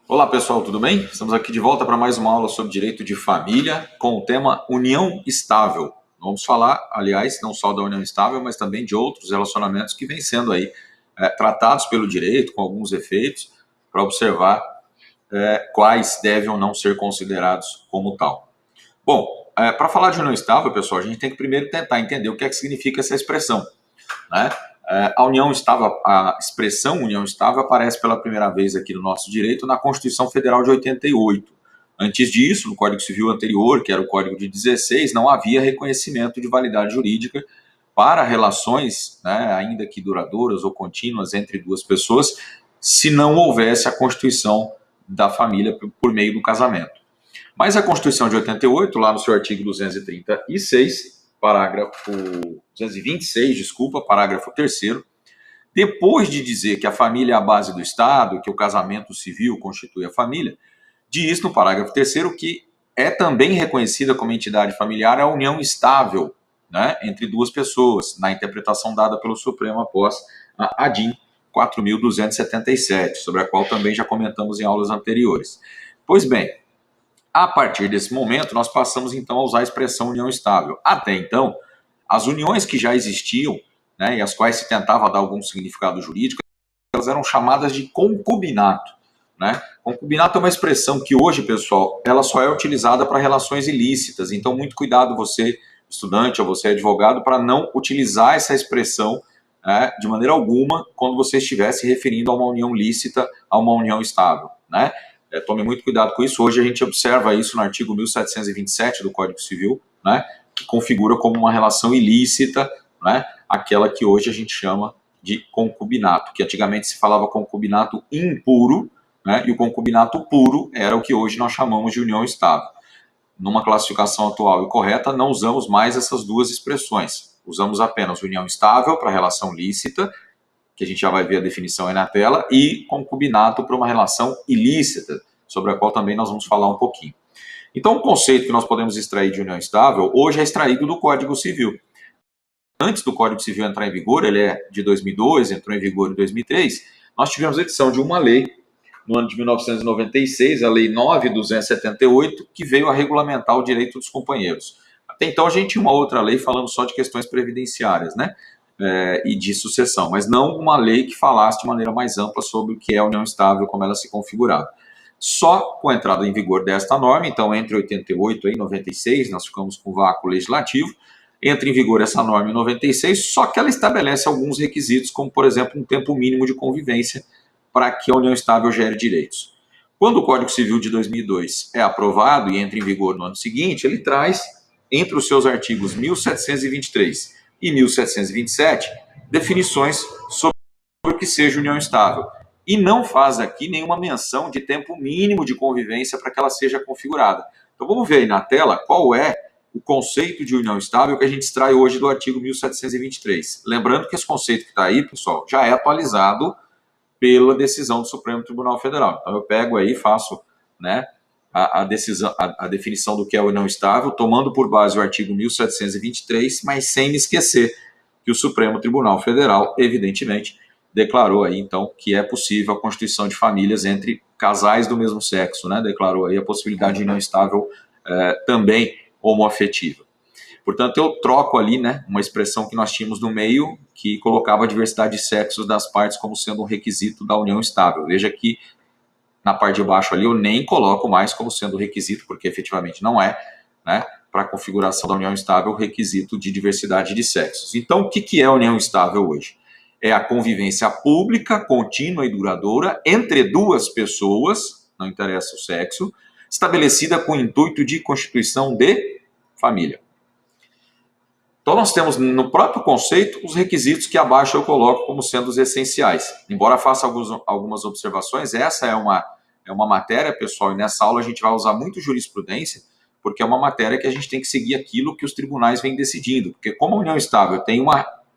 Olá pessoal, tudo bem? Estamos aqui de volta para mais uma aula sobre direito de família com o tema união estável. Vamos falar, aliás, não só da união estável, mas também de outros relacionamentos que vêm sendo aí tratados pelo direito com alguns efeitos para observar quais devem ou não ser considerados como tal. Bom, para falar de união estável, pessoal, a gente tem que primeiro tentar entender o que é que significa essa expressão, né? A união estável, a expressão união estável aparece pela primeira vez aqui no nosso direito na Constituição Federal de 88. Antes disso, no Código Civil anterior, que era o Código de 16, não havia reconhecimento de validade jurídica para relações, né, ainda que duradouras ou contínuas entre duas pessoas, se não houvesse a constituição da família por meio do casamento. Mas a Constituição de 88, lá no seu artigo 236, parágrafo 226, desculpa, parágrafo 3º, depois de dizer que a família é a base do Estado, que o casamento civil constitui a família, diz no parágrafo 3º que é também reconhecida como entidade familiar a união estável, né, entre duas pessoas, na interpretação dada pelo Supremo após a ADIM 4.277, sobre a qual também já comentamos em aulas anteriores. Pois bem, a partir desse momento, nós passamos então a usar a expressão união estável. Até então, as uniões que já existiam, né, e as quais se tentava dar algum significado jurídico, elas eram chamadas de concubinato, né? Concubinato é uma expressão que hoje, pessoal, ela só é utilizada para relações ilícitas. Então, muito cuidado você, estudante, ou você, advogado, para não utilizar essa expressão de maneira alguma quando você estiver se referindo a uma união lícita, a uma união estável, né? Tome muito cuidado com isso. Hoje a gente observa isso no artigo 1727 do Código Civil, né, que configura como uma relação ilícita, né, aquela que hoje a gente chama de concubinato, que antigamente se falava concubinato impuro, né, e o concubinato puro era o que hoje nós chamamos de união estável. Numa classificação atual e correta, não usamos mais essas duas expressões. Usamos apenas união estável para relação lícita, que a gente já vai ver a definição aí na tela, e concubinato para uma relação ilícita, sobre a qual também nós vamos falar um pouquinho. Então, o conceito que nós podemos extrair de união estável, hoje é extraído do Código Civil. Antes do Código Civil entrar em vigor, ele é de 2002, entrou em vigor em 2003, nós tivemos a edição de uma lei, no ano de 1996, a Lei 9.278, que veio a regulamentar o direito dos companheiros. Até então, a gente tinha uma outra lei falando só de questões previdenciárias, né? E de sucessão, mas não uma lei que falasse de maneira mais ampla sobre o que é a união estável, como ela se configurava. Só com a entrada em vigor desta norma, então entre 88 e 96, nós ficamos com vácuo legislativo, entra em vigor essa norma em 96, só que ela estabelece alguns requisitos, como por exemplo um tempo mínimo de convivência para que a união estável gere direitos. Quando o Código Civil de 2002 é aprovado e entra em vigor no ano seguinte, ele traz, entre os seus artigos 1723 e 1727, definições sobre o que seja união estável. E não faz aqui nenhuma menção de tempo mínimo de convivência para que ela seja configurada. Então vamos ver aí na tela qual é o conceito de união estável que a gente extrai hoje do artigo 1723. Lembrando que esse conceito que está aí, pessoal, já é atualizado pela decisão do Supremo Tribunal Federal. Então eu pego aí e faço, né, a definição do que é união estável, tomando por base o artigo 1723, mas sem me esquecer que o Supremo Tribunal Federal, evidentemente, declarou aí, então, que é possível a constituição de famílias entre casais do mesmo sexo, né? Declarou aí a possibilidade de união estável também homoafetiva. Portanto, eu troco ali, né, uma expressão que nós tínhamos no meio, que colocava a diversidade de sexos das partes como sendo um requisito da união estável. Veja que na parte de baixo ali eu nem coloco mais como sendo requisito, porque efetivamente não é, né, para a configuração da união estável, o requisito de diversidade de sexos. Então, o que é a união estável hoje? É a convivência pública, contínua e duradoura entre duas pessoas, não interessa o sexo, estabelecida com o intuito de constituição de família. Então, nós temos no próprio conceito os requisitos que abaixo eu coloco como sendo os essenciais. Embora faça algumas observações, essa é uma matéria, pessoal, e nessa aula a gente vai usar muito jurisprudência, porque é uma matéria que a gente tem que seguir aquilo que os tribunais vêm decidindo. Porque como a união estável tem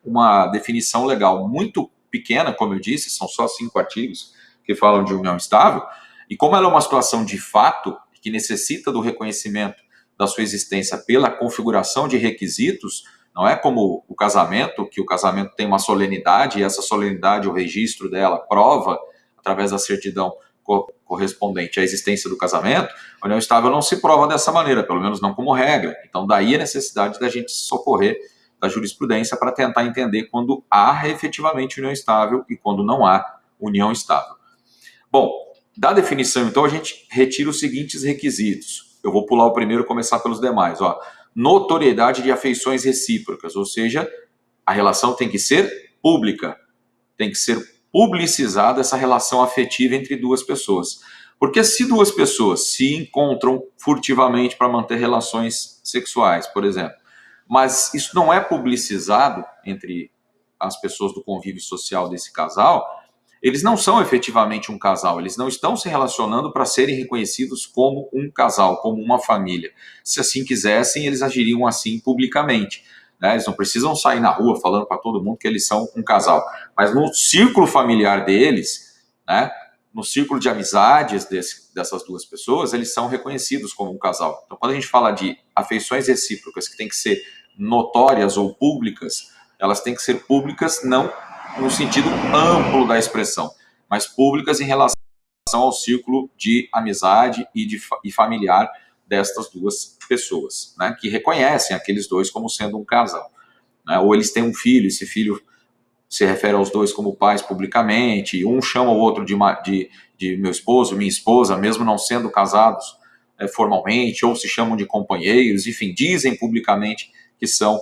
uma definição legal muito pequena, como eu disse, são só 5 artigos que falam de união estável, e como ela é uma situação de fato, que necessita do reconhecimento da sua existência pela configuração de requisitos, não é como o casamento, que o casamento tem uma solenidade, e essa solenidade, o registro dela, prova, através da certidão, correspondente à existência do casamento, a união estável não se prova dessa maneira, pelo menos não como regra. Então, daí a necessidade da gente socorrer da jurisprudência para tentar entender quando há efetivamente união estável e quando não há união estável. Bom, da definição, então, a gente retira os seguintes requisitos. Eu vou pular o primeiro e começar pelos demais. Notoriedade de afeições recíprocas, ou seja, a relação tem que ser pública, tem que ser publicizada essa relação afetiva entre duas pessoas. Porque se duas pessoas se encontram furtivamente para manter relações sexuais, por exemplo, mas isso não é publicizado entre as pessoas do convívio social desse casal, eles não são efetivamente um casal, eles não estão se relacionando para serem reconhecidos como um casal, como uma família. Se assim quisessem, eles agiriam assim publicamente. Eles não precisam sair na rua falando para todo mundo que eles são um casal. Mas no círculo familiar deles, no círculo de amizades dessas duas pessoas, eles são reconhecidos como um casal. Então, quando a gente fala de afeições recíprocas que têm que ser notórias ou públicas, elas têm que ser públicas não no sentido amplo da expressão, mas públicas em relação ao círculo de amizade e familiar destas duas pessoas, que reconhecem aqueles dois como sendo um casal. Ou eles têm um filho, esse filho se refere aos dois como pais publicamente, um chama o outro de meu esposo, minha esposa, mesmo não sendo casados formalmente, ou se chamam de companheiros, enfim, dizem publicamente que são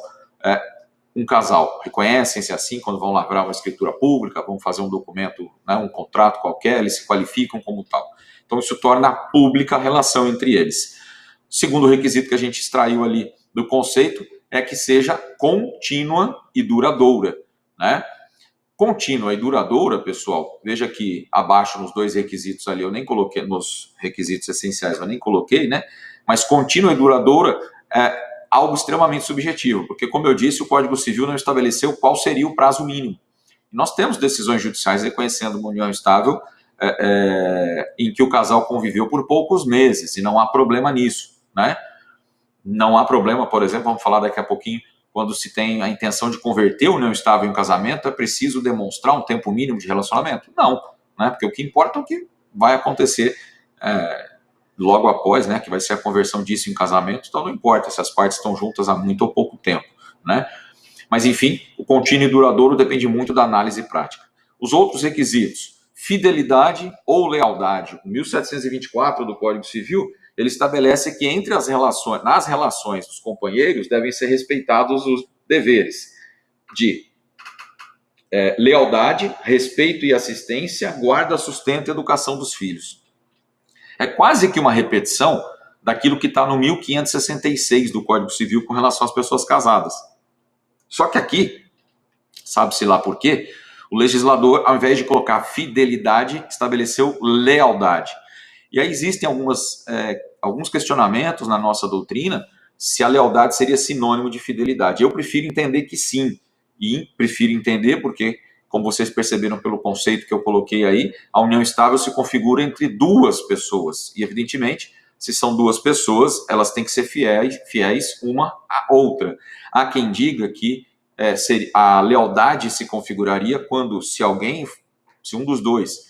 um casal, reconhecem-se assim quando vão lavrar uma escritura pública, vão fazer um documento, um contrato qualquer, eles se qualificam como tal. Então isso torna pública a relação entre eles. O segundo requisito que a gente extraiu ali do conceito é que seja contínua e duradoura, Contínua e duradoura, pessoal, veja que abaixo nos dois requisitos ali, eu nem coloquei, nos requisitos essenciais eu nem coloquei, mas contínua e duradoura é algo extremamente subjetivo, porque, como eu disse, o Código Civil não estabeleceu qual seria o prazo mínimo. E nós temos decisões judiciais reconhecendo uma união estável em que o casal conviveu por poucos meses, e não há problema nisso, Não há problema, por exemplo, vamos falar daqui a pouquinho, quando se tem a intenção de converter a união estável em casamento, é preciso demonstrar um tempo mínimo de relacionamento? Não, porque o que importa é o que vai acontecer logo após, que vai ser a conversão disso em casamento, então não importa se as partes estão juntas há muito ou pouco tempo, Mas, enfim, o contínuo e duradouro depende muito da análise prática. Os outros requisitos, fidelidade ou lealdade. O 1724 do Código Civil, ele estabelece que nas relações dos companheiros devem ser respeitados os deveres de lealdade, respeito e assistência, guarda, sustento e educação dos filhos. É quase que uma repetição daquilo que está no 1566 do Código Civil com relação às pessoas casadas. Só que aqui, sabe-se lá por quê, o legislador, ao invés de colocar fidelidade, estabeleceu lealdade. E aí existem alguns questionamentos na nossa doutrina se a lealdade seria sinônimo de fidelidade. Eu prefiro entender que sim, e prefiro entender porque, como vocês perceberam pelo conceito que eu coloquei aí, a união estável se configura entre duas pessoas. E, evidentemente, se são duas pessoas, elas têm que ser fiéis uma à outra. Há quem diga que a lealdade se configuraria quando, se um dos dois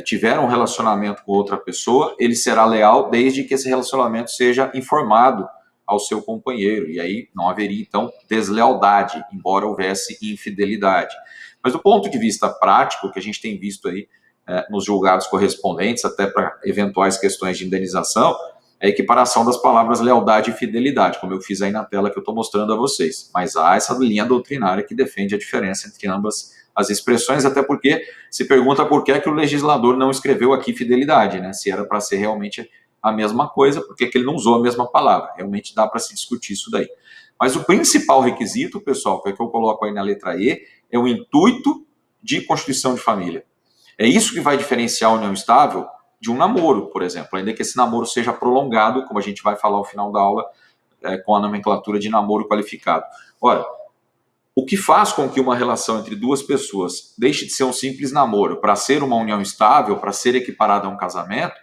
tiver um relacionamento com outra pessoa, ele será leal desde que esse relacionamento seja informado ao seu companheiro. E aí não haveria, então, deslealdade, embora houvesse infidelidade. Mas do ponto de vista prático, que a gente tem visto aí nos julgados correspondentes, até para eventuais questões de indenização, é a equiparação das palavras lealdade e fidelidade, como eu fiz aí na tela que eu estou mostrando a vocês. Mas há essa linha doutrinária que defende a diferença entre ambas as expressões, até porque se pergunta por que é que o legislador não escreveu aqui fidelidade, Se era para ser realmente a mesma coisa, por que ele não usou a mesma palavra? Realmente dá para se discutir isso daí. Mas o principal requisito, pessoal, que é que eu coloco aí na letra E, é o intuito de constituição de família. É isso que vai diferenciar a união estável de um namoro, por exemplo, ainda que esse namoro seja prolongado, como a gente vai falar ao final da aula, com a nomenclatura de namoro qualificado. Ora, o que faz com que uma relação entre duas pessoas deixe de ser um simples namoro para ser uma união estável, para ser equiparada a um casamento,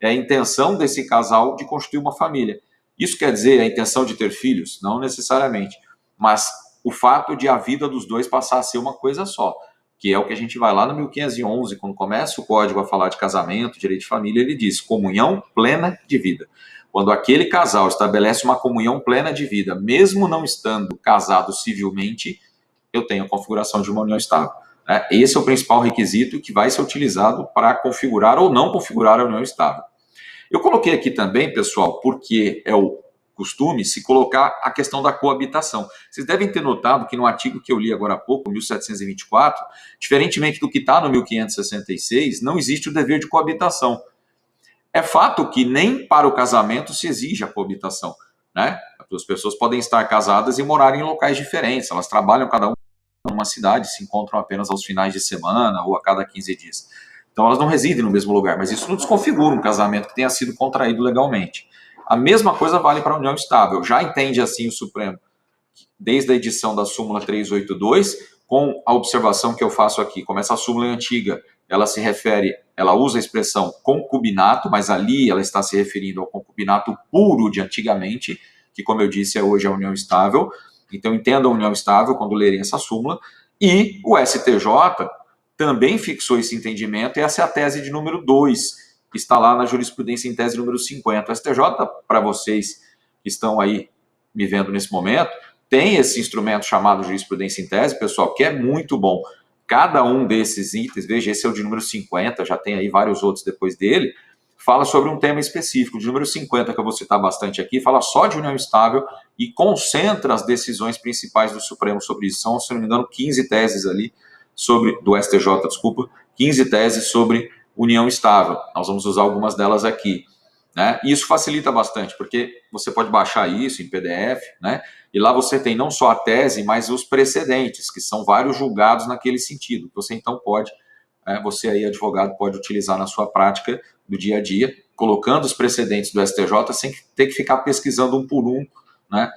é a intenção desse casal de constituir uma família. Isso quer dizer a intenção de ter filhos? Não necessariamente, mas o fato de a vida dos dois passar a ser uma coisa só, que é o que a gente vai lá no 1511, quando começa o Código a falar de casamento, direito de família, ele diz comunhão plena de vida. Quando aquele casal estabelece uma comunhão plena de vida, mesmo não estando casado civilmente, eu tenho a configuração de uma união estável. Esse é o principal requisito que vai ser utilizado para configurar ou não configurar a união estável. Eu coloquei aqui também, pessoal, porque é o costume se colocar a questão da coabitação. Vocês devem ter notado que no artigo que eu li agora há pouco, 1724, diferentemente do que está no 1566, não existe o dever de coabitação. É fato que nem para o casamento se exige a coabitação, né? As duas pessoas podem estar casadas e morar em locais diferentes, elas trabalham cada uma numa cidade, se encontram apenas aos finais de semana ou a cada 15 dias. Então elas não residem no mesmo lugar, mas isso não desconfigura um casamento que tenha sido contraído legalmente. A mesma coisa vale para a união estável. Já entende assim o Supremo, desde a edição da súmula 382, com a observação que eu faço aqui. Como essa súmula é antiga, ela se refere, ela usa a expressão concubinato, mas ali ela está se referindo ao concubinato puro de antigamente, que, como eu disse, é hoje a união estável. Então entendam a união estável quando lerem essa súmula. E o STJ também fixou esse entendimento, e essa é a tese de número 2, que está lá na jurisprudência em tese número 50. O STJ, para vocês que estão aí me vendo nesse momento, tem esse instrumento chamado jurisprudência em tese, pessoal, que é muito bom. Cada um desses itens, veja, esse é o de número 50, já tem aí vários outros depois dele, fala sobre um tema específico. De número 50, que eu vou citar bastante aqui, fala só de união estável e concentra as decisões principais do Supremo sobre isso. São, se não me engano, 15 teses ali, do STJ, desculpa, 15 teses sobre união estável. Nós vamos usar algumas delas aqui, né? E isso facilita bastante, porque você pode baixar isso em PDF, né? E lá você tem não só a tese, mas os precedentes, que são vários julgados naquele sentido. Você então pode, você aí, advogado, pode utilizar na sua prática do dia a dia, colocando os precedentes do STJ sem ter que ficar pesquisando um por um, né?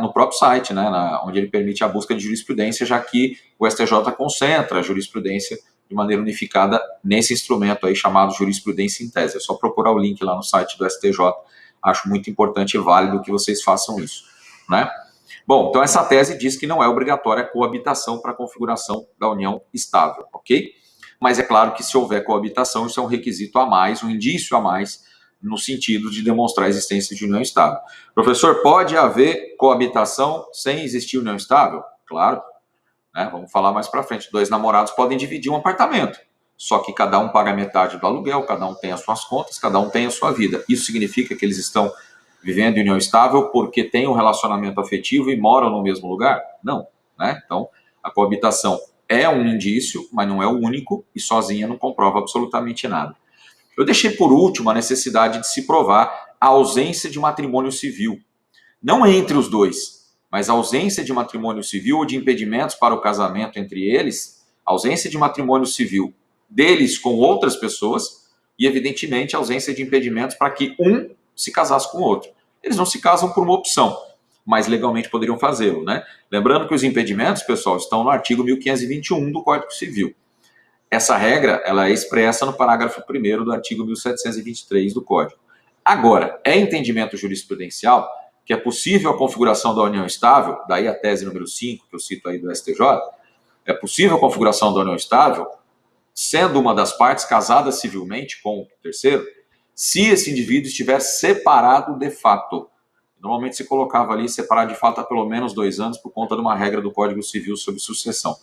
No próprio site, né, onde ele permite a busca de jurisprudência, já que o STJ concentra a jurisprudência de maneira unificada nesse instrumento aí chamado jurisprudência em tese. É só procurar o link lá no site do STJ. Acho muito importante e válido que vocês façam isso, né? Bom, então essa tese diz que não é obrigatória a coabitação para a configuração da união estável, ok? Mas é claro que se houver coabitação, isso é um requisito a mais, um indício a mais, no sentido de demonstrar a existência de união estável. Professor, pode haver coabitação sem existir união estável? Claro. Vamos falar mais para frente. 2 namorados podem dividir um apartamento, só que cada um paga metade do aluguel, cada um tem as suas contas, cada um tem a sua vida. Isso significa que eles estão vivendo em união estável porque têm um relacionamento afetivo e moram no mesmo lugar? Não. Então, a coabitação é um indício, mas não é o único, e sozinha não comprova absolutamente nada. Eu deixei por último a necessidade de se provar a ausência de matrimônio civil. Não entre os dois, mas a ausência de matrimônio civil ou de impedimentos para o casamento entre eles, a ausência de matrimônio civil deles com outras pessoas e, evidentemente, a ausência de impedimentos para que um se casasse com o outro. Eles não se casam por uma opção, mas legalmente poderiam fazê-lo, né? Lembrando que os impedimentos, pessoal, estão no artigo 1521 do Código Civil. Essa regra ela é expressa no parágrafo 1º do artigo 1723 do Código. Agora, é entendimento jurisprudencial que é possível a configuração da união estável, daí a tese número 5, que eu cito aí do STJ, é possível a configuração da união estável, sendo uma das partes casada civilmente com o terceiro, se esse indivíduo estiver separado de fato. Normalmente se colocava ali separado de fato há pelo menos 2 anos por conta de uma regra do Código Civil sobre sucessão.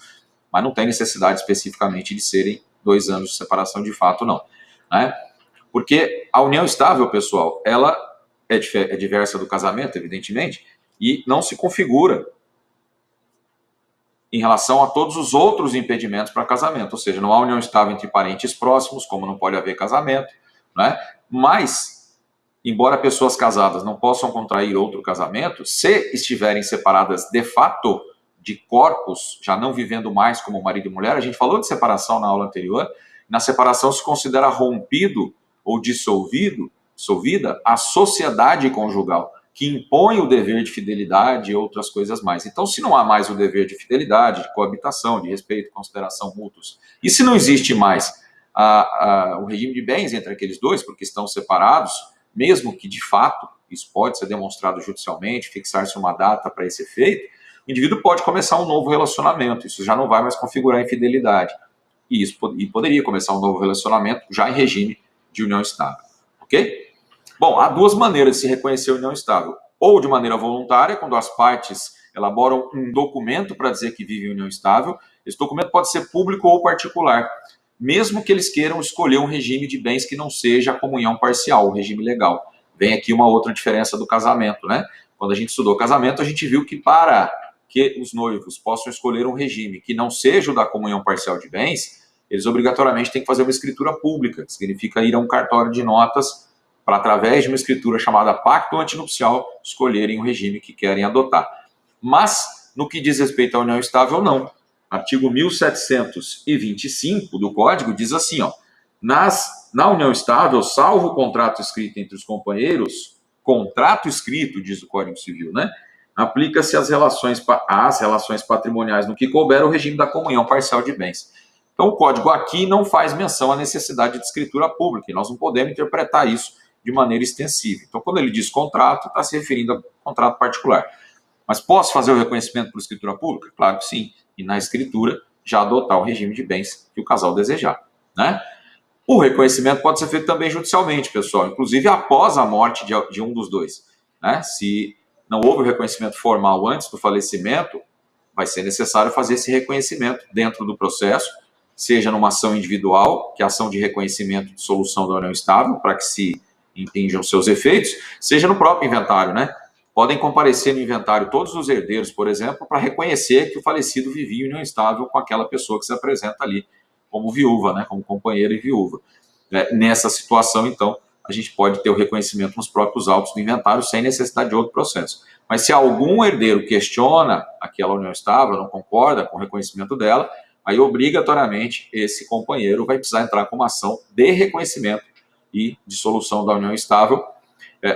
Mas não tem necessidade especificamente de serem 2 anos de separação de fato, não. Porque a união estável, pessoal, ela é diversa do casamento, evidentemente, e não se configura em relação a todos os outros impedimentos para casamento. Ou seja, não há união estável entre parentes próximos, como não pode haver casamento, Mas, embora pessoas casadas não possam contrair outro casamento, se estiverem separadas de fato, de corpos, já não vivendo mais como marido e mulher, a gente falou de separação na aula anterior, na separação se considera rompido ou dissolvida a sociedade conjugal, que impõe o dever de fidelidade e outras coisas mais. Então, se não há mais o dever de fidelidade, de coabitação, de respeito, consideração mútuos, e se não existe mais o regime de bens entre aqueles dois, porque estão separados, mesmo que de fato, isso pode ser demonstrado judicialmente, fixar-se uma data para esse efeito, o indivíduo pode começar um novo relacionamento, isso já não vai mais configurar infidelidade. E poderia começar um novo relacionamento já em regime de união estável, ok? Bom, há duas maneiras de se reconhecer a união estável. Ou de maneira voluntária, quando as partes elaboram um documento para dizer que vivem em união estável. Esse documento pode ser público ou particular, mesmo que eles queiram escolher um regime de bens que não seja a comunhão parcial, o regime legal. Vem aqui uma outra diferença do casamento, né? Quando a gente estudou casamento, a gente viu que para que os noivos possam escolher um regime que não seja o da comunhão parcial de bens, eles obrigatoriamente têm que fazer uma escritura pública, que significa ir a um cartório de notas para, através de uma escritura chamada pacto antinupcial, escolherem o regime que querem adotar. Mas, no que diz respeito à união estável, não. Artigo 1725 do Código diz assim, ó, na união estável, salvo o contrato escrito entre os companheiros, contrato escrito, diz o Código Civil, né? Aplica-se às relações patrimoniais no que couber o regime da comunhão parcial de bens. Então, o Código aqui não faz menção à necessidade de escritura pública, e nós não podemos interpretar isso de maneira extensiva. Então, quando ele diz contrato, está se referindo a contrato particular. Mas posso fazer o reconhecimento por escritura pública? Claro que sim. E na escritura, já adotar o regime de bens que o casal desejar, né? O reconhecimento pode ser feito também judicialmente, pessoal, inclusive após a morte de um dos dois, né? Se não houve o reconhecimento formal antes do falecimento, vai ser necessário fazer esse reconhecimento dentro do processo, seja numa ação individual, que é a ação de reconhecimento de solução da união estável, para que se impinjam seus efeitos, seja no próprio inventário, né? Podem comparecer no inventário todos os herdeiros, por exemplo, para reconhecer que o falecido vivia em união estável com aquela pessoa que se apresenta ali como viúva, né? Como companheira e viúva. Nessa situação, então, a gente pode ter o reconhecimento nos próprios autos do inventário sem necessidade de outro processo. Mas se algum herdeiro questiona aquela união estável, não concorda com o reconhecimento dela, aí obrigatoriamente esse companheiro vai precisar entrar com uma ação de reconhecimento e dissolução da união estável.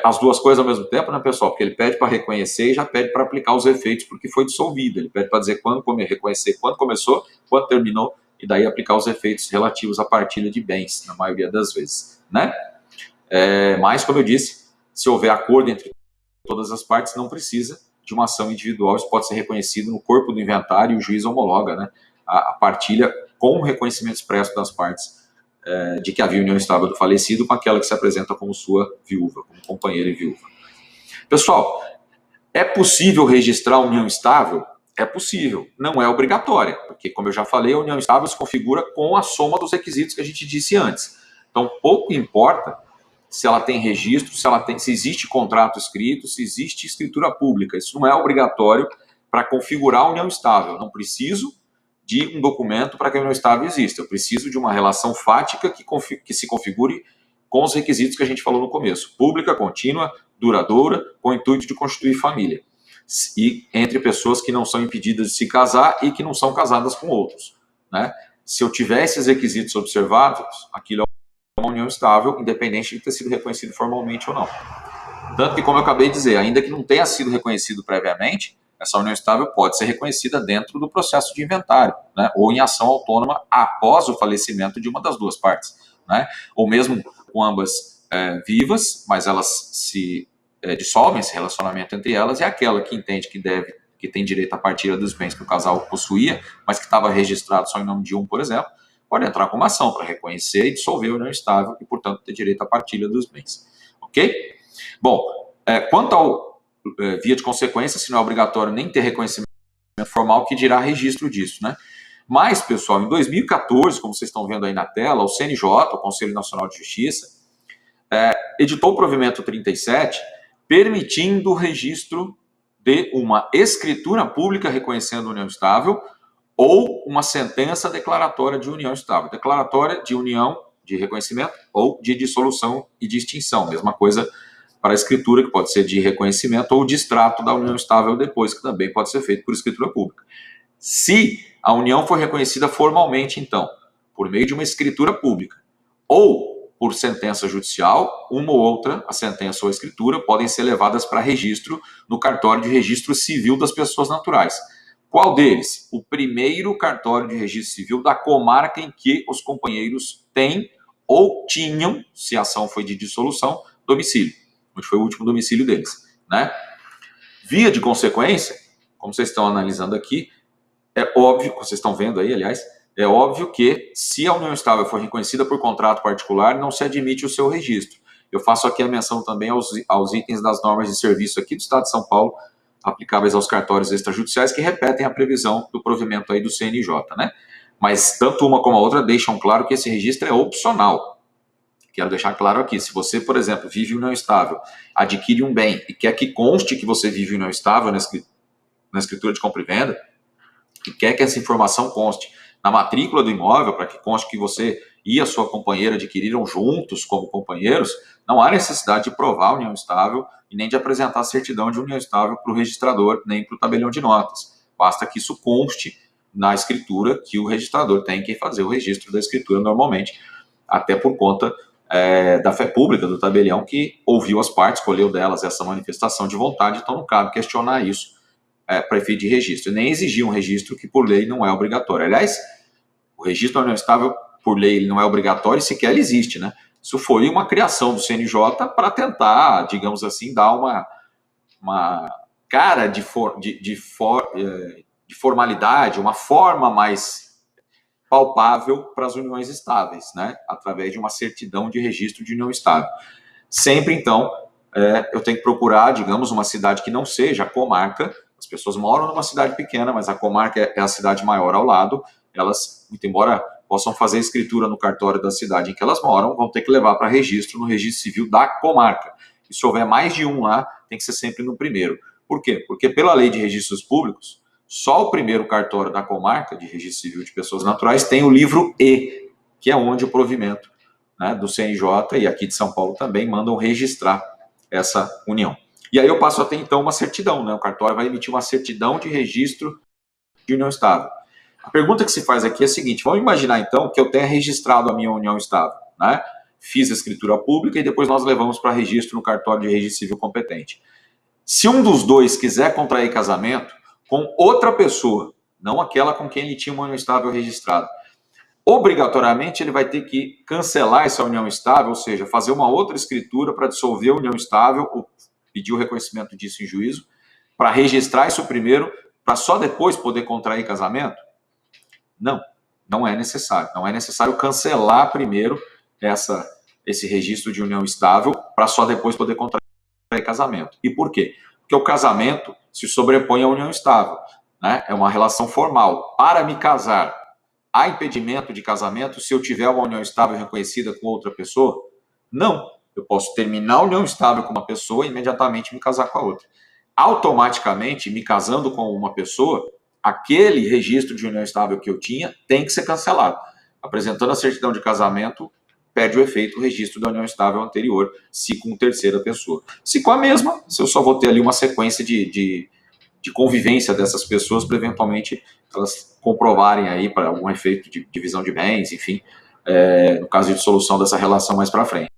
As duas coisas ao mesmo tempo, né, pessoal? Porque ele pede para reconhecer e já pede para aplicar os efeitos porque foi dissolvido. Ele pede para dizer reconhecer quando começou, quando terminou, e daí aplicar os efeitos relativos à partilha de bens, na maioria das vezes, né? Mas, como eu disse, se houver acordo entre todas as partes, não precisa de uma ação individual. Isso pode ser reconhecido no corpo do inventário e o juiz homologa, né, a partilha com o reconhecimento expresso das partes de que havia união estável do falecido com aquela que se apresenta como sua viúva, como companheira e viúva. Pessoal, é possível registrar união estável? É possível, não é obrigatória, porque, como eu já falei, a união estável se configura com a soma dos requisitos que a gente disse antes. Então, pouco importa se ela tem registro, se existe contrato escrito, se existe escritura pública. Isso não é obrigatório para configurar a união estável. Eu não preciso de um documento para que a união estável exista. Eu preciso de uma relação fática que se configure com os requisitos que a gente falou no começo. Pública, contínua, duradoura, com o intuito de constituir família. E entre pessoas que não são impedidas de se casar e que não são casadas com outros, né? Se eu tiver esses requisitos observados, aquilo é uma união estável, independente de ter sido reconhecido formalmente ou não. Tanto que, como eu acabei de dizer, ainda que não tenha sido reconhecido previamente, essa união estável pode ser reconhecida dentro do processo de inventário, né? Ou em ação autônoma após o falecimento de uma das duas partes, né? Ou mesmo com ambas vivas, mas elas se dissolvem, esse relacionamento entre elas, e aquela que entende que tem direito à partilha dos bens que o casal possuía, mas que estava registrado só em nome de um, por exemplo, pode entrar com uma ação para reconhecer e dissolver a união estável e, portanto, ter direito à partilha dos bens. Ok? Bom, quanto ao via de consequência, se não é obrigatório nem ter reconhecimento formal, que dirá registro disso, né? Mas, pessoal, em 2014, como vocês estão vendo aí na tela, o CNJ, o Conselho Nacional de Justiça, editou o provimento 37, permitindo o registro de uma escritura pública reconhecendo a união estável ou uma sentença declaratória de união estável. Declaratória de união, de reconhecimento ou de dissolução e de extinção. Mesma coisa para a escritura, que pode ser de reconhecimento ou de extrato da união estável depois, que também pode ser feito por escritura pública. Se a união for reconhecida formalmente, então, por meio de uma escritura pública ou por sentença judicial, uma ou outra, a sentença ou a escritura, podem ser levadas para registro no cartório de registro civil das pessoas naturais. Qual deles? O primeiro cartório de registro civil da comarca em que os companheiros têm ou tinham, se a ação foi de dissolução, domicílio, onde foi o último domicílio deles, né? Via de consequência, como vocês estão analisando aqui, é óbvio, vocês estão vendo aí, aliás, é óbvio que se a união estável for reconhecida por contrato particular, não se admite o seu registro. Eu faço aqui a menção também aos itens das normas de serviço aqui do Estado de São Paulo, aplicáveis aos cartórios extrajudiciais, que repetem a previsão do provimento aí do CNJ, né? Mas tanto uma como a outra deixam claro que esse registro é opcional. Quero deixar claro aqui, se você, por exemplo, vive união estável, adquire um bem e quer que conste que você vive união estável na escritura de compra e venda, e quer que essa informação conste na matrícula do imóvel, para que conste que você e a sua companheira adquiriram juntos como companheiros, não há necessidade de provar a união estável e nem de apresentar a certidão de união estável para o registrador, nem para o tabelião de notas. Basta que isso conste na escritura que o registrador tem que fazer o registro da escritura normalmente, até por conta da fé pública do tabelião, que ouviu as partes, colheu delas essa manifestação de vontade, então não cabe questionar isso para efeito de registro, e nem exigir um registro que por lei não é obrigatório. Aliás, o registro da união estável, por lei, ele não é obrigatório e sequer ele existe, né? Isso foi uma criação do CNJ para tentar, digamos assim, dar uma cara de formalidade, uma forma mais palpável para as uniões estáveis, né? Através de uma certidão de registro de união estável. Sempre, então, eu tenho que procurar, digamos, uma cidade que não seja a comarca. As pessoas moram numa cidade pequena, mas a comarca é a cidade maior ao lado. Elas, muito embora possam fazer escritura no cartório da cidade em que elas moram, vão ter que levar para registro no registro civil da comarca. E se houver mais de um lá, tem que ser sempre no primeiro. Por quê? Porque pela lei de registros públicos, só o primeiro cartório da comarca de registro civil de pessoas naturais tem o livro E, que é onde o provimento, né, do CNJ e aqui de São Paulo também mandam registrar essa união. E aí eu passo a ter então uma certidão, né? O cartório vai emitir uma certidão de registro de união estável. A pergunta que se faz aqui é a seguinte: vamos imaginar então que eu tenha registrado a minha união estável, né? Fiz a escritura pública e depois nós levamos para registro no cartório de registro civil competente. Se um dos dois quiser contrair casamento com outra pessoa, não aquela com quem ele tinha uma união estável registrada, obrigatoriamente ele vai ter que cancelar essa união estável, ou seja, fazer uma outra escritura para dissolver a união estável, ou pedir o reconhecimento disso em juízo, para registrar isso primeiro, para só depois poder contrair casamento? Não, não é necessário. Não é necessário cancelar primeiro esse registro de união estável para só depois poder contrair casamento. E por quê? Porque o casamento se sobrepõe à união estável, né? É uma relação formal. Para me casar, há impedimento de casamento se eu tiver uma união estável reconhecida com outra pessoa? Não. Eu posso terminar a união estável com uma pessoa e imediatamente me casar com a outra. Automaticamente, me casando com uma pessoa, aquele registro de união estável que eu tinha tem que ser cancelado. Apresentando a certidão de casamento, perde o efeito o registro da união estável anterior, se com terceira pessoa. Se com a mesma, se eu só vou ter ali uma sequência de convivência dessas pessoas para eventualmente elas comprovarem aí para algum efeito de divisão de bens, enfim, no caso de dissolução dessa relação mais para frente,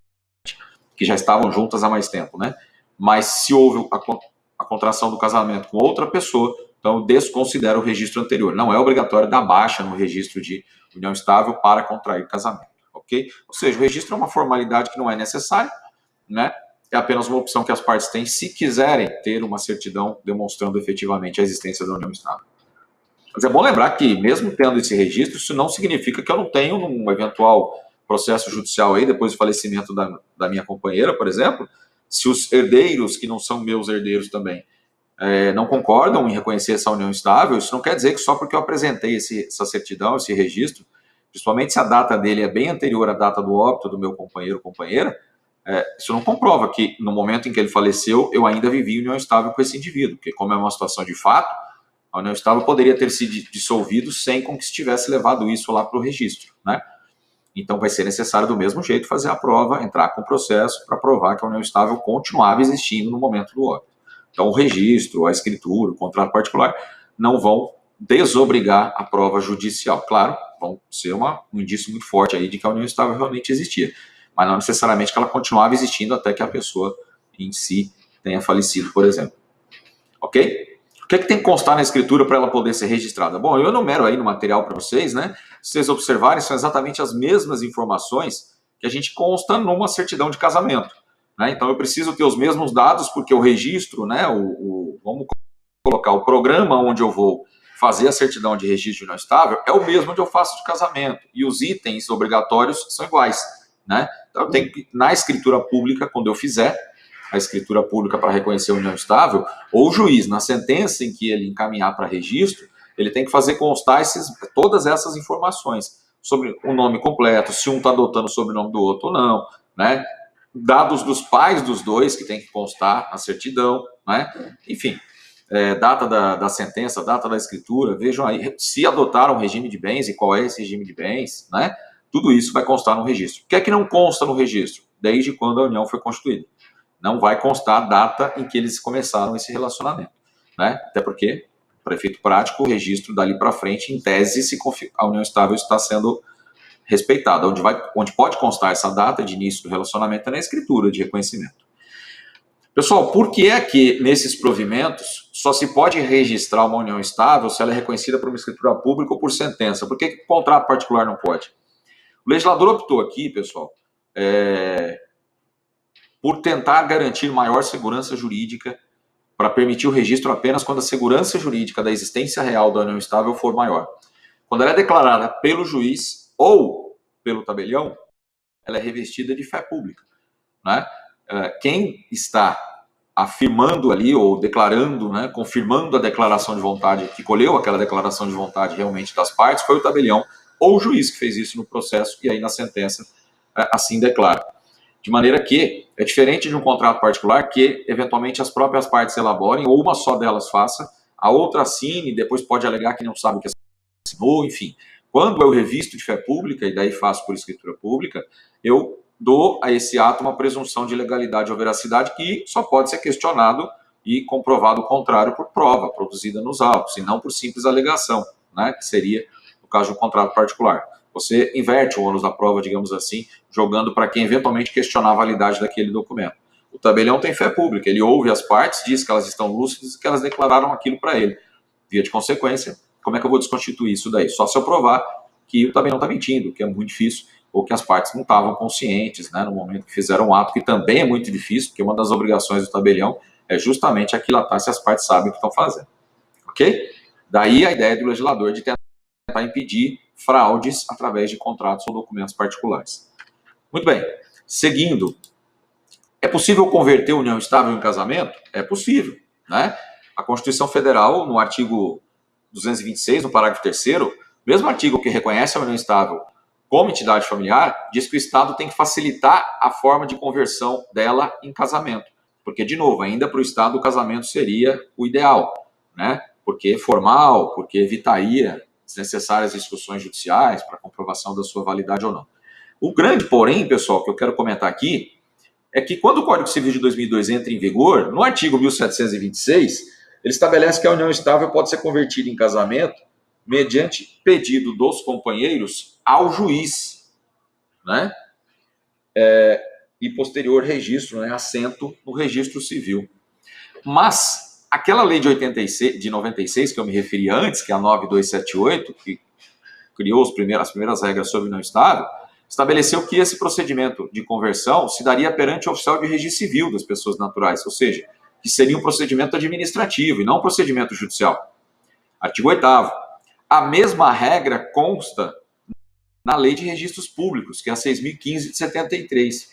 que já estavam juntas há mais tempo, né? Mas se houve a contração do casamento com outra pessoa, então eu desconsidero o registro anterior. Não é obrigatório dar baixa no registro de união estável para contrair casamento, ok? Ou seja, o registro é uma formalidade que não é necessária, né? É apenas uma opção que as partes têm se quiserem ter uma certidão demonstrando efetivamente a existência da união estável. Mas é bom lembrar que, mesmo tendo esse registro, isso não significa que eu não tenho, num eventual processo judicial aí, depois do falecimento da minha companheira, por exemplo, se os herdeiros, que não são meus herdeiros também, não concordam em reconhecer essa união estável, isso não quer dizer que só porque eu apresentei essa certidão, esse registro, principalmente se a data dele é bem anterior à data do óbito do meu companheiro ou companheira, isso não comprova que no momento em que ele faleceu, eu ainda vivi união estável com esse indivíduo, porque como é uma situação de fato, a união estável poderia ter sido dissolvido sem que se tivesse levado isso lá para o registro, né? Então vai ser necessário do mesmo jeito fazer a prova, entrar com o processo para provar que a união estável continuava existindo no momento do óbito. Então o registro, a escritura, o contrato particular não vão desobrigar a prova judicial. Claro, vão ser um indício muito forte aí de que a união estável realmente existia, mas não necessariamente que ela continuava existindo até que a pessoa em si tenha falecido, por exemplo. Ok? O que tem que constar na escritura para ela poder ser registrada? Bom, eu enumero aí no material para vocês, né? Se vocês observarem, são exatamente as mesmas informações que a gente consta numa certidão de casamento, né? Então eu preciso ter os mesmos dados, porque o registro, né? Vamos colocar o programa onde eu vou fazer a certidão de registro de união estável é o mesmo onde eu faço de casamento, e os itens obrigatórios são iguais, né? Então eu tenho que, na escritura pública, quando eu fizer a escritura pública para reconhecer a união estável, ou o juiz, na sentença em que ele encaminhar para registro, ele tem que fazer constar todas essas informações sobre o nome completo, se um está adotando o sobrenome do outro ou não, né? Dados dos pais dos dois, que tem que constar na certidão, né? Enfim, data da sentença, data da escritura, vejam aí se adotaram o regime de bens e qual é esse regime de bens, né? Tudo isso vai constar no registro. O que é que não consta no registro? Desde quando a união foi constituída. Não vai constar a data em que eles começaram esse relacionamento, né? Até porque, para efeito prático, o registro dali para frente, em tese, se a união estável está sendo respeitada. Onde pode constar essa data de início do relacionamento é na escritura de reconhecimento. Pessoal, por que é que nesses provimentos só se pode registrar uma união estável se ela é reconhecida por uma escritura pública ou por sentença? Por que o contrato particular não pode? O legislador optou aqui, pessoal, por tentar garantir maior segurança jurídica para permitir o registro apenas quando a segurança jurídica da existência real da união estável for maior. Quando ela é declarada pelo juiz ou pelo tabelião, ela é revestida de fé pública, né? Quem está afirmando ali ou declarando, né, confirmando a declaração de vontade, que colheu aquela declaração de vontade realmente das partes, foi o tabelião ou o juiz que fez isso no processo e aí na sentença assim declara. De maneira que é diferente de um contrato particular que eventualmente as próprias partes elaborem ou uma só delas faça, a outra assine e depois pode alegar que não sabe o que assinou, enfim. Quando eu revisto de fé pública e daí faço por escritura pública, eu dou a esse ato uma presunção de legalidade ou veracidade que só pode ser questionado e comprovado o contrário por prova produzida nos autos, e não por simples alegação, né, que seria no caso de um contrato particular. Você inverte o ônus da prova, digamos assim, jogando para quem eventualmente questionar a validade daquele documento. O tabelião tem fé pública, ele ouve as partes, diz que elas estão lúcidas e que elas declararam aquilo para ele. Via de consequência, como é que eu vou desconstituir isso daí? Só se eu provar que o tabelião está mentindo, que é muito difícil, ou que as partes não estavam conscientes, né, no momento que fizeram o ato, que também é muito difícil, porque uma das obrigações do tabelião é justamente aquilatar se as partes sabem o que estão fazendo. Ok? Daí a ideia do legislador de tentar impedir fraudes através de contratos ou documentos particulares. Muito bem. Seguindo, é possível converter união estável em casamento? É possível, né? A Constituição Federal, no artigo 226, no parágrafo 3º, mesmo artigo que reconhece a união estável como entidade familiar, diz que o Estado tem que facilitar a forma de conversão dela em casamento. Porque, de novo, ainda para o Estado o casamento seria o ideal, né? Porque é formal, porque evitaria desnecessárias discussões judiciais para comprovação da sua validade ou não. O grande porém, pessoal, que eu quero comentar aqui, é que quando o Código Civil de 2002 entra em vigor, no artigo 1726, ele estabelece que a união estável pode ser convertida em casamento mediante pedido dos companheiros ao juiz, né? E posterior registro, né? Assento no registro civil. Mas aquela lei de 96, que eu me referi antes, que é a 9278, que criou as primeiras regras sobre união estável, estabeleceu que esse procedimento de conversão se daria perante o oficial de registro civil das pessoas naturais, ou seja, que seria um procedimento administrativo e não um procedimento judicial. Artigo 8º. A mesma regra consta na Lei de Registros Públicos, que é a 6.015 de 73. O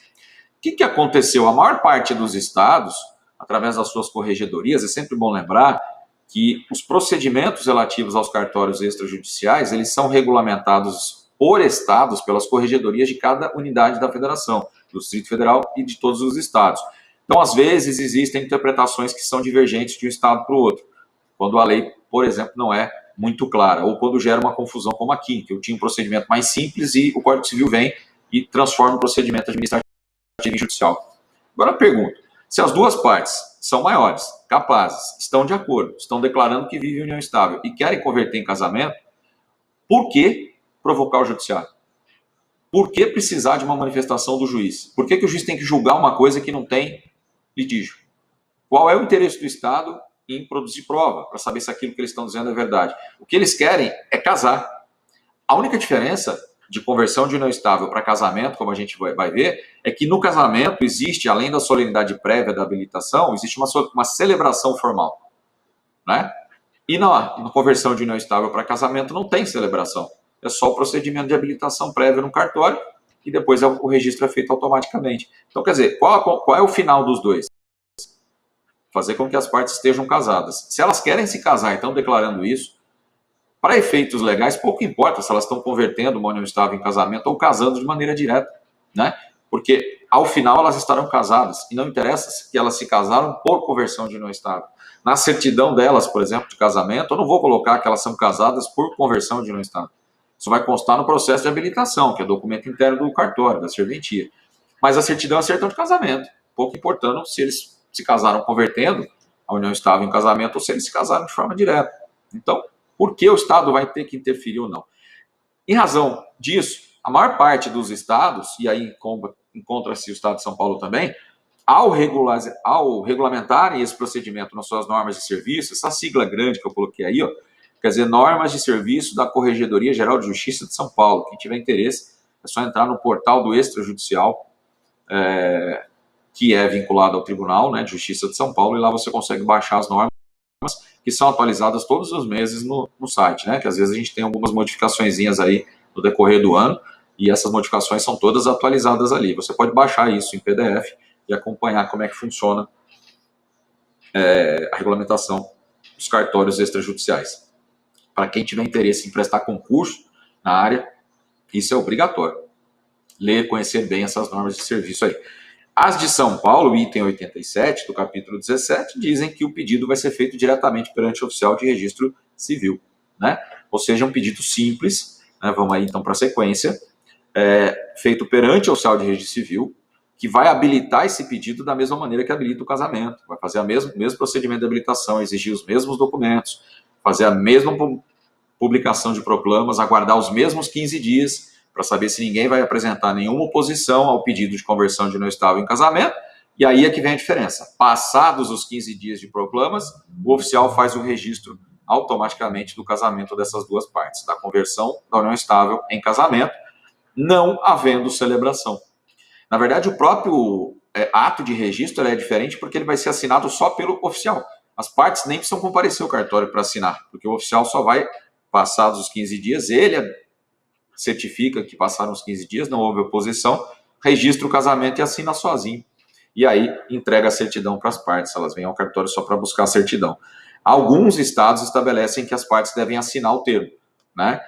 que aconteceu? A maior parte dos estados, através das suas corregedorias, é sempre bom lembrar que os procedimentos relativos aos cartórios extrajudiciais, eles são regulamentados por estados, pelas corregedorias de cada unidade da federação, do Distrito Federal e de todos os estados. Então, às vezes, existem interpretações que são divergentes de um estado para o outro, quando a lei, por exemplo, não é muito clara, ou quando gera uma confusão como aqui, que eu tinha um procedimento mais simples e o Código Civil vem e transforma o procedimento administrativo em judicial. Agora eu pergunto, se as duas partes são maiores, capazes, estão de acordo, estão declarando que vivem em união estável e querem converter em casamento, por que provocar o judiciário? Por que precisar de uma manifestação do juiz? Por que o juiz tem que julgar uma coisa que não tem litígio? Qual é o interesse do Estado em produzir prova para saber se aquilo que eles estão dizendo é verdade? O que eles querem é casar. A única diferença de conversão de união estável para casamento, como a gente vai ver, é que no casamento existe, além da solenidade prévia da habilitação, existe uma celebração formal, né? E na conversão de união estável para casamento não tem celebração. É só o procedimento de habilitação prévia no cartório e depois o registro é feito automaticamente. Então, quer dizer, qual é o final dos dois? Fazer com que as partes estejam casadas. Se elas querem se casar e estão declarando isso, para efeitos legais, pouco importa se elas estão convertendo uma união estável em casamento ou casando de maneira direta, né? Porque, ao final, elas estarão casadas. E não interessa que elas se casaram por conversão de união estável. Na certidão delas, por exemplo, de casamento, eu não vou colocar que elas são casadas por conversão de união estável. Isso vai constar no processo de habilitação, que é documento interno do cartório, da serventia. Mas a certidão é certidão de casamento. Pouco importando se eles se casaram convertendo a união estável em casamento ou se eles se casaram de forma direta. Então, por que o Estado vai ter que interferir ou não? Em razão disso, a maior parte dos estados, e aí encontra-se o Estado de São Paulo também, ao regulamentarem esse procedimento nas suas normas de serviço, essa sigla grande que eu coloquei aí, ó, quer dizer, normas de serviço da Corregedoria Geral de Justiça de São Paulo. Quem tiver interesse, é só entrar no portal do extrajudicial, que é vinculado ao Tribunal, né, de Justiça de São Paulo, e lá você consegue baixar as normas que são atualizadas todos os meses no site, né, que às vezes a gente tem algumas modificaçõezinhas aí no decorrer do ano, e essas modificações são todas atualizadas ali. Você pode baixar isso em PDF e acompanhar como é que funciona a regulamentação dos cartórios extrajudiciais. Para quem tiver interesse em prestar concurso na área, isso é obrigatório. Ler, conhecer bem essas normas de serviço aí. As de São Paulo, item 87 do capítulo 17, dizem que o pedido vai ser feito diretamente perante o oficial de registro civil, né? Ou seja, um pedido simples, né? Vamos aí então para a sequência, feito perante o oficial de registro civil, que vai habilitar esse pedido da mesma maneira que habilita o casamento, vai fazer o mesmo procedimento de habilitação, exigir os mesmos documentos, fazer a mesma publicação de proclamas, aguardar os mesmos 15 dias, para saber se ninguém vai apresentar nenhuma oposição ao pedido de conversão de união estável em casamento, e aí é que vem a diferença. Passados os 15 dias de proclamas, o oficial faz o registro automaticamente do casamento dessas duas partes, da conversão da união estável em casamento, não havendo celebração. Na verdade, o próprio ato de registro é diferente porque ele vai ser assinado só pelo oficial. As partes nem precisam comparecer ao cartório para assinar, porque o oficial só vai, passados os 15 dias, ele certifica que passaram os 15 dias, não houve oposição, registra o casamento e assina sozinho. E aí entrega a certidão para as partes, elas vêm ao cartório só para buscar a certidão. Alguns estados estabelecem que as partes devem assinar o termo, né?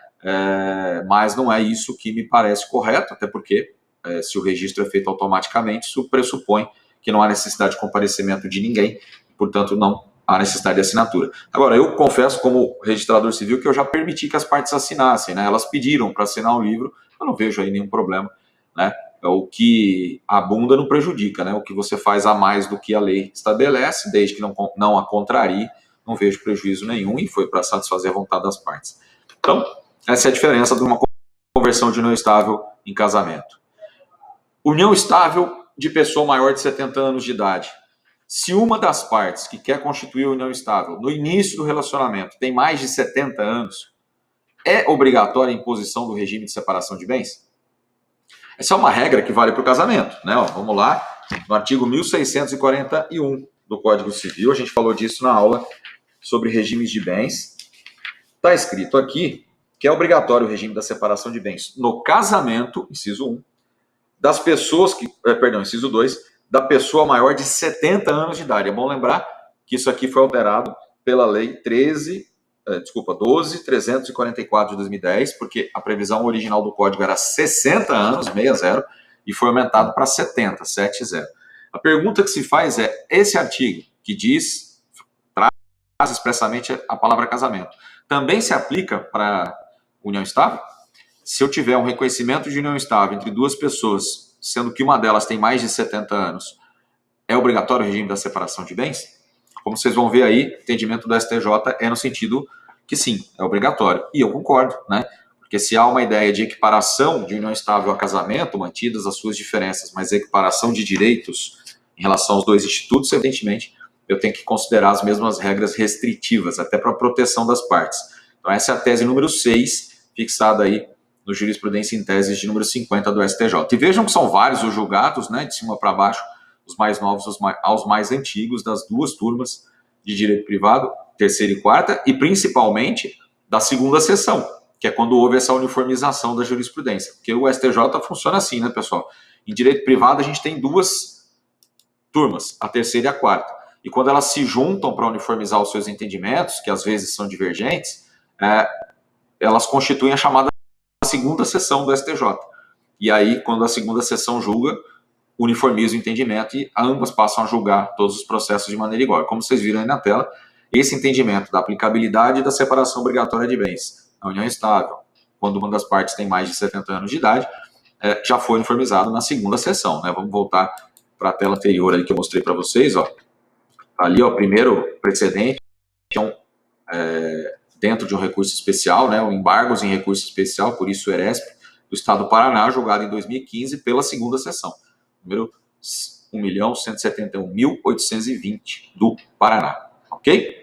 Mas não é isso que me parece correto, até porque se o registro é feito automaticamente, isso pressupõe que não há necessidade de comparecimento de ninguém, portanto não há necessidade de assinatura. Agora, eu confesso como registrador civil que eu já permiti que as partes assinassem, né? Elas pediram para assinar o livro, eu não vejo aí nenhum problema, né? O que abunda não prejudica, né? O que você faz a mais do que a lei estabelece, desde que não a contrarie, não vejo prejuízo nenhum e foi para satisfazer a vontade das partes. Então, essa é a diferença de uma conversão de união estável em casamento. União estável de pessoa maior de 70 anos de idade. Se uma das partes que quer constituir a união estável no início do relacionamento tem mais de 70 anos, é obrigatória a imposição do regime de separação de bens? Essa é uma regra que vale para o casamento, né? Vamos lá, no artigo 1641 do Código Civil, a gente falou disso na aula sobre regimes de bens. Está escrito aqui que é obrigatório o regime da separação de bens no casamento, inciso 1, das pessoas que, inciso 2, da pessoa maior de 70 anos de idade. É bom lembrar que isso aqui foi alterado pela lei 12.344 de 2010, porque a previsão original do código era 60 anos, 60, e foi aumentado para 70, 70. A pergunta que se faz é, esse artigo que traz expressamente a palavra casamento, também se aplica para união estável? Se eu tiver um reconhecimento de união estável entre duas pessoas, sendo que uma delas tem mais de 70 anos, é obrigatório o regime da separação de bens? Como vocês vão ver aí, o entendimento do STJ é no sentido que sim, é obrigatório. E eu concordo, né? Porque se há uma ideia de equiparação de união estável a casamento, mantidas as suas diferenças, mas equiparação de direitos em relação aos dois institutos, evidentemente, eu tenho que considerar as mesmas regras restritivas, até para a proteção das partes. Então essa é a tese número 6, fixada aí no Jurisprudência em Teses de número 50 do STJ. E vejam que são vários os julgados, né, de cima para baixo, os mais novos aos mais antigos, das duas turmas de direito privado, terceira e quarta, e principalmente da segunda sessão, que é quando houve essa uniformização da jurisprudência. Porque o STJ funciona assim, né, pessoal? Em direito privado, a gente tem duas turmas, a terceira e a quarta. E quando elas se juntam para uniformizar os seus entendimentos, que às vezes são divergentes, elas constituem a chamada segunda sessão do STJ. E aí, quando a segunda sessão julga, uniformiza o entendimento e ambas passam a julgar todos os processos de maneira igual. Como vocês viram aí na tela, esse entendimento da aplicabilidade e da separação obrigatória de bens, a união estável, quando uma das partes tem mais de 70 anos de idade, já foi uniformizado na segunda sessão, né? Vamos voltar para a tela anterior aí que eu mostrei para vocês, ó. Ali, ó, primeiro precedente, então, dentro de um recurso especial, né, o embargos em recurso especial, por isso o ERESP, do Estado do Paraná, julgado em 2015 pela segunda sessão, número 1.171.820 do Paraná, ok?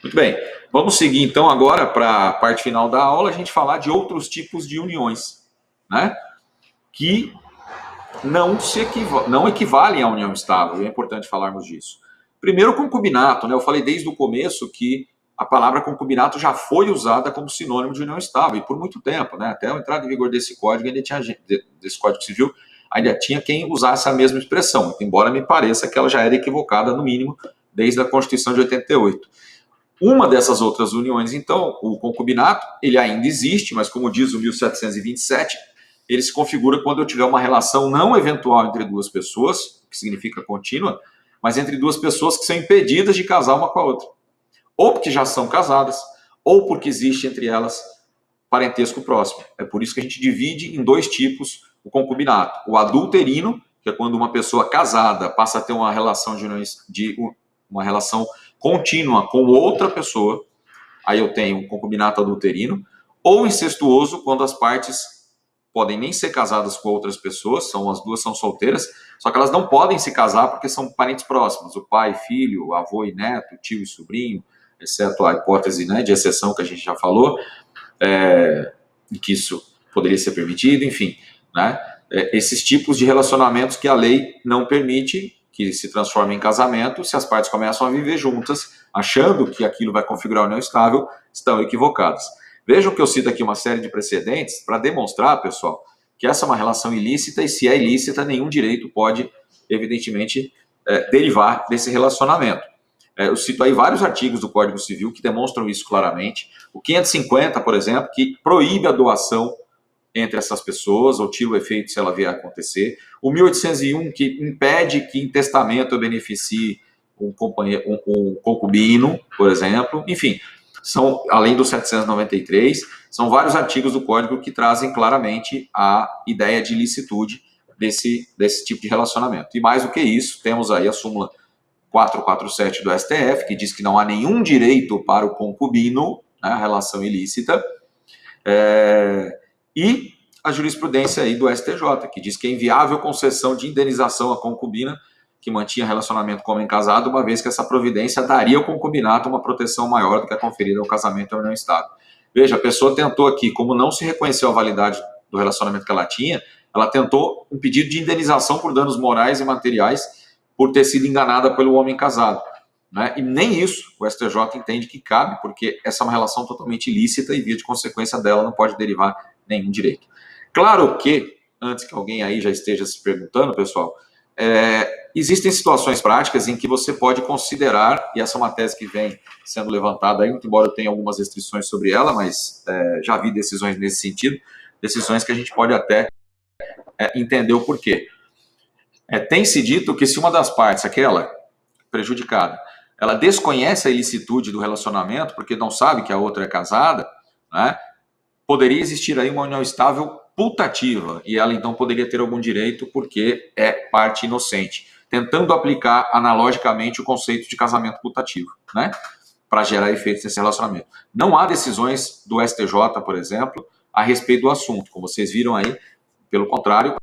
Muito bem, vamos seguir então agora para a parte final da aula, a gente falar de outros tipos de uniões, né, que não equivalem à união estável, é importante falarmos disso. Primeiro, o concubinato, né, eu falei desde o começo que a palavra concubinato já foi usada como sinônimo de união estável, e por muito tempo, né, até a entrada em vigor desse código, desse Código Civil, ainda tinha quem usasse a mesma expressão, embora me pareça que ela já era equivocada, no mínimo, desde a Constituição de 88. Uma dessas outras uniões, então, o concubinato, ele ainda existe, mas como diz o 1727, ele se configura quando eu tiver uma relação não eventual entre duas pessoas, que significa contínua, mas entre duas pessoas que são impedidas de casar uma com a outra. Ou porque já são casadas, ou porque existe entre elas parentesco próximo. É por isso que a gente divide em dois tipos o concubinato. O adulterino, que é quando uma pessoa casada passa a ter uma relação uma relação contínua com outra pessoa, aí eu tenho um concubinato adulterino, ou incestuoso, quando as partes podem nem ser casadas com outras pessoas, as duas são solteiras, só que elas não podem se casar porque são parentes próximos, o pai, filho, o avô e neto, tio e sobrinho, exceto a hipótese, né, de exceção que a gente já falou, que isso poderia ser permitido, enfim, né, esses tipos de relacionamentos que a lei não permite que se transformem em casamento, se as partes começam a viver juntas, achando que aquilo vai configurar a união estável, estão equivocadas. Vejam que eu cito aqui uma série de precedentes para demonstrar, pessoal, que essa é uma relação ilícita, e se é ilícita, nenhum direito pode, evidentemente, derivar desse relacionamento. Eu cito aí vários artigos do Código Civil que demonstram isso claramente. O 550, por exemplo, que proíbe a doação entre essas pessoas, ou tira o efeito se ela vier a acontecer. O 1801, que impede que em testamento eu beneficie um concubino, por exemplo. Enfim, além do 793, são vários artigos do Código que trazem claramente a ideia de ilicitude desse tipo de relacionamento. E mais do que isso, temos aí a súmula 447 do STF, que diz que não há nenhum direito para o concubino, né, a relação ilícita, e a jurisprudência aí do STJ, que diz que é inviável concessão de indenização à concubina que mantinha relacionamento com o homem casado, uma vez que essa providência daria ao concubinato uma proteção maior do que a conferida ao casamento ou união estável. Veja, a pessoa tentou aqui, como não se reconheceu a validade do relacionamento que ela tinha, ela tentou um pedido de indenização por danos morais e materiais por ter sido enganada pelo homem casado, né? E nem isso o STJ entende que cabe, porque essa é uma relação totalmente ilícita e, via de consequência dela, não pode derivar nenhum direito. Claro que, antes que alguém aí já esteja se perguntando, pessoal, existem situações práticas em que você pode considerar, e essa é uma tese que vem sendo levantada aí, embora eu tenha algumas restrições sobre ela, mas já vi decisões nesse sentido, decisões que a gente pode até entender o porquê. Tem-se dito que se uma das partes, aquela prejudicada, ela desconhece a ilicitude do relacionamento, porque não sabe que a outra é casada, né, poderia existir aí uma união estável putativa, e ela então poderia ter algum direito porque é parte inocente, tentando aplicar analogicamente o conceito de casamento putativo, né, para gerar efeitos nesse relacionamento. Não há decisões do STJ, por exemplo, a respeito do assunto, como vocês viram aí, pelo contrário,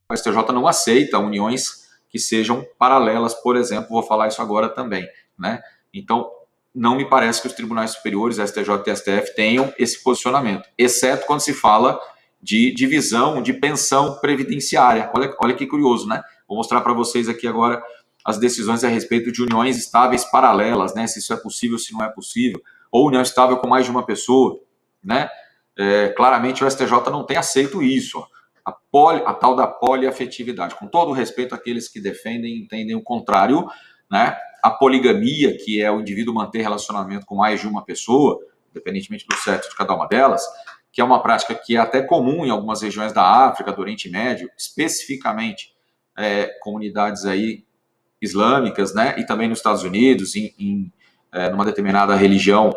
o STJ não aceita uniões que sejam paralelas, por exemplo, vou falar isso agora também, né? Então, não me parece que os tribunais superiores, STJ e STF, tenham esse posicionamento, exceto quando se fala de divisão de pensão previdenciária. Olha que curioso, né? Vou mostrar para vocês aqui agora as decisões a respeito de uniões estáveis paralelas, né? Se isso é possível, se não é possível, ou união estável com mais de uma pessoa, né? Claramente o STJ não tem aceito isso, a tal da poliafetividade, com todo o respeito àqueles que defendem e entendem o contrário, né? A poligamia, que é o indivíduo manter relacionamento com mais de uma pessoa, independentemente do sexo de cada uma delas, que é uma prática que é até comum em algumas regiões da África, do Oriente Médio, especificamente comunidades aí islâmicas, né? E também nos Estados Unidos, numa determinada religião,